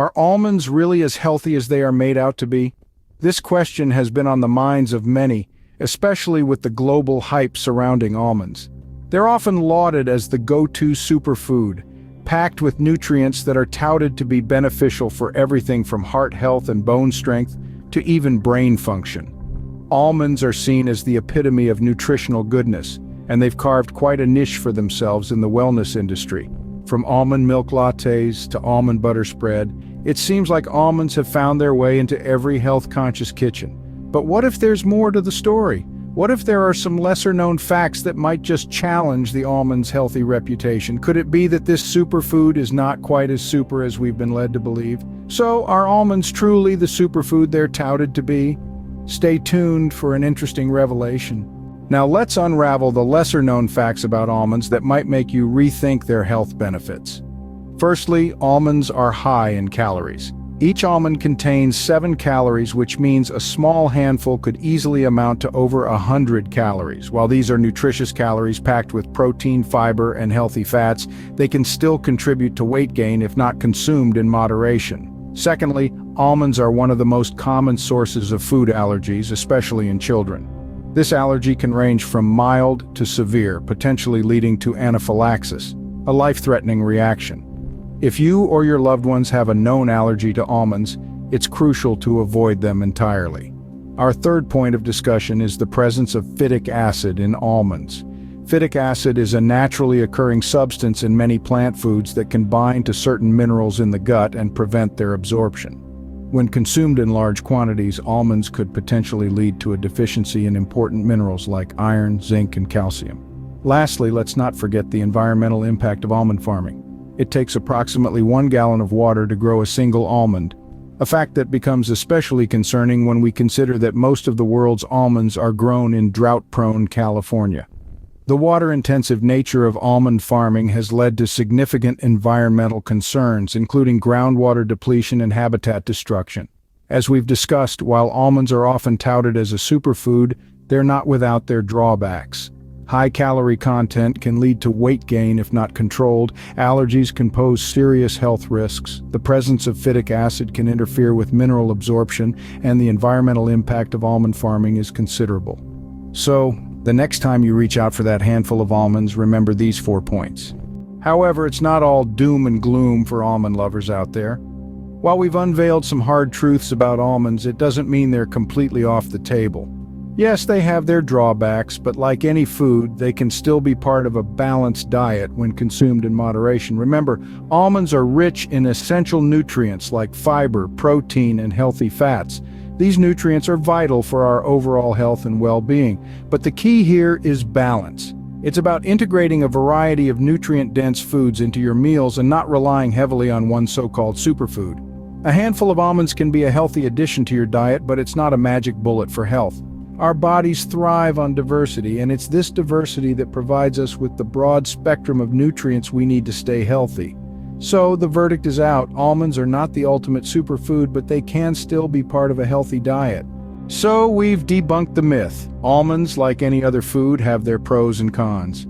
Are almonds really as healthy as they are made out to be? This question has been on the minds of many, especially with the global hype surrounding almonds. They're often lauded as the go-to superfood, packed with nutrients that are touted to be beneficial for everything from heart health and bone strength to even brain function. Almonds are seen as the epitome of nutritional goodness, and they've carved quite a niche for themselves in the wellness industry. From almond milk lattes to almond butter spread, it seems like almonds have found their way into every health-conscious kitchen. But what if there's more to the story? What if there are some lesser-known facts that might just challenge the almond's healthy reputation? Could it be that this superfood is not quite as super as we've been led to believe? So, are almonds truly the superfood they're touted to be? Stay tuned for an interesting revelation. Now let's unravel the lesser-known facts about almonds that might make you rethink their health benefits. Firstly, almonds are high in calories. Each almond contains 7 calories, which means a small handful could easily amount to over 100 calories. While these are nutritious calories packed with protein, fiber, and healthy fats, they can still contribute to weight gain if not consumed in moderation. Secondly, almonds are one of the most common sources of food allergies, especially in children. This allergy can range from mild to severe, potentially leading to anaphylaxis, a life-threatening reaction. If you or your loved ones have a known allergy to almonds, it's crucial to avoid them entirely. Our third point of discussion is the presence of phytic acid in almonds. Phytic acid is a naturally occurring substance in many plant foods that can bind to certain minerals in the gut and prevent their absorption. When consumed in large quantities, almonds could potentially lead to a deficiency in important minerals like iron, zinc, and calcium. Lastly, let's not forget the environmental impact of almond farming. It takes approximately 1 gallon of water to grow a single almond, a fact that becomes especially concerning when we consider that most of the world's almonds are grown in drought-prone California. The water-intensive nature of almond farming has led to significant environmental concerns, including groundwater depletion and habitat destruction. As we've discussed, while almonds are often touted as a superfood, they're not without their drawbacks. High-calorie content can lead to weight gain if not controlled. Allergies can pose serious health risks. The presence of phytic acid can interfere with mineral absorption, and the environmental impact of almond farming is considerable. So, the next time you reach out for that handful of almonds, remember these 4 points. However, it's not all doom and gloom for almond lovers out there. While we've unveiled some hard truths about almonds, it doesn't mean they're completely off the table. Yes, they have their drawbacks, but like any food, they can still be part of a balanced diet when consumed in moderation. Remember, almonds are rich in essential nutrients like fiber, protein, and healthy fats. These nutrients are vital for our overall health and well-being, but the key here is balance. It's about integrating a variety of nutrient-dense foods into your meals and not relying heavily on one so-called superfood. A handful of almonds can be a healthy addition to your diet, but it's not a magic bullet for health. Our bodies thrive on diversity, and it's this diversity that provides us with the broad spectrum of nutrients we need to stay healthy. So, the verdict is out. Almonds are not the ultimate superfood, but they can still be part of a healthy diet. So, we've debunked the myth. Almonds, like any other food, have their pros and cons.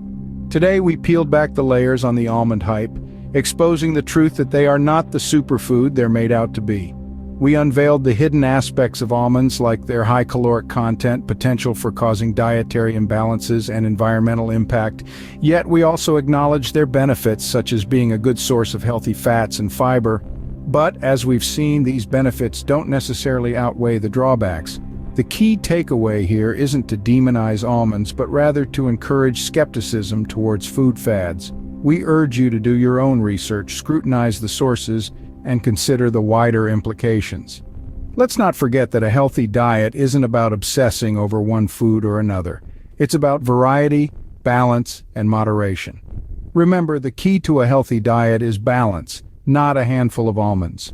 Today, we peeled back the layers on the almond hype, exposing the truth that they are not the superfood they're made out to be. We unveiled the hidden aspects of almonds, like their high caloric content, potential for causing dietary imbalances, and environmental impact. Yet we also acknowledged their benefits, such as being a good source of healthy fats and fiber. But, as we've seen, these benefits don't necessarily outweigh the drawbacks. The key takeaway here isn't to demonize almonds, but rather to encourage skepticism towards food fads. We urge you to do your own research, scrutinize the sources, and consider the wider implications. Let's not forget that a healthy diet isn't about obsessing over one food or another. It's about variety, balance, and moderation. Remember, the key to a healthy diet is balance, not a handful of almonds.